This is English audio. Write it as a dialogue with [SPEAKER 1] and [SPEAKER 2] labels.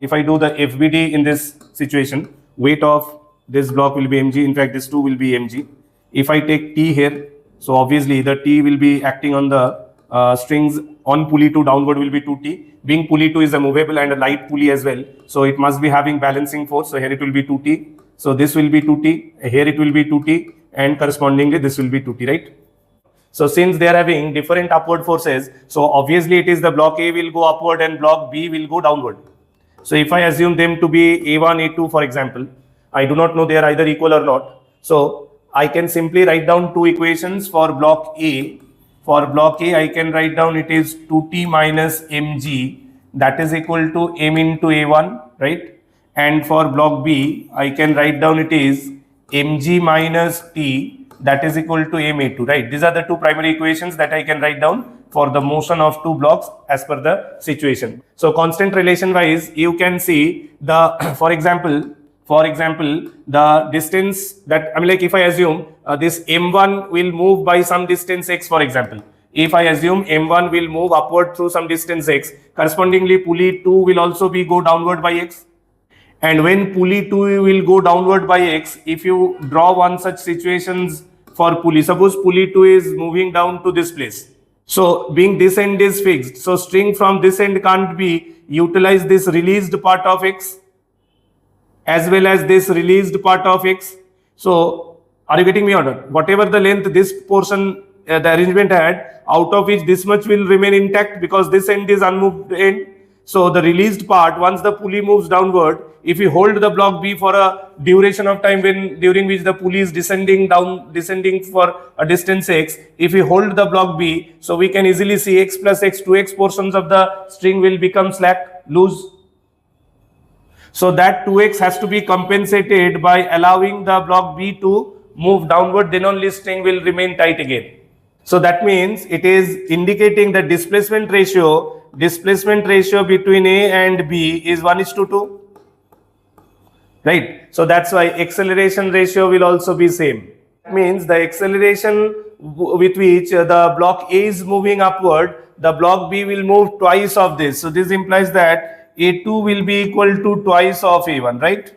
[SPEAKER 1] if I do the FBD in this situation, weight of this block will be mg. In fact, this 2 will be mg. If I take T here, so obviously the T will be acting on the strings on pulley 2 downward will be 2T. Being pulley 2 is a movable and a light pulley as well, so it must be having balancing force. So here it will be 2T. So this will be 2T. Here it will be 2T, and correspondingly this will be 2T, right? So since they are having different upward forces, so obviously it is the block A will go upward and block B will go downward. So if I assume them to be A1, A2, for example, I do not know they are either equal or not. So I can simply write down two equations for block A. For block A, I can write down it is 2T minus mg, that is equal to m into A1, right? And for block B, I can write down it is mg minus T, that is equal to ma2, right? These are the two primary equations that I can write down for the motion of two blocks as per the situation. So constant relation wise, you can see the, for example, the distance that, I mean, like if I assume this m1 will move by some distance x, for example, if I assume m1 will move upward through some distance x, correspondingly pulley 2 will also be go downward by x. And when pulley 2 will go downward by x, if you draw one such situations for pulley, suppose pulley 2 is moving down to this place. So being this end is fixed, so string from this end can't be utilize this released part of x as well as this released part of x. So are you getting me or not? Whatever the length this portion the arrangement had, out of which this much will remain intact because this end is unmoved end. So the released part, once the pulley moves downward, if we hold the block B for a duration of time during which the pulley is descending for a distance x, if we hold the block B, so we can easily see x plus x, 2x portions of the string will become slack, loose. So that 2x has to be compensated by allowing the block B to move downward, then only string will remain tight again. So that means it is indicating the displacement ratio between A and B is 1:2. Right? So that's why acceleration ratio will also be same. That means the acceleration with which the block A is moving upward, the block B will move twice of this. So this implies that A2 will be equal to twice of A1, right?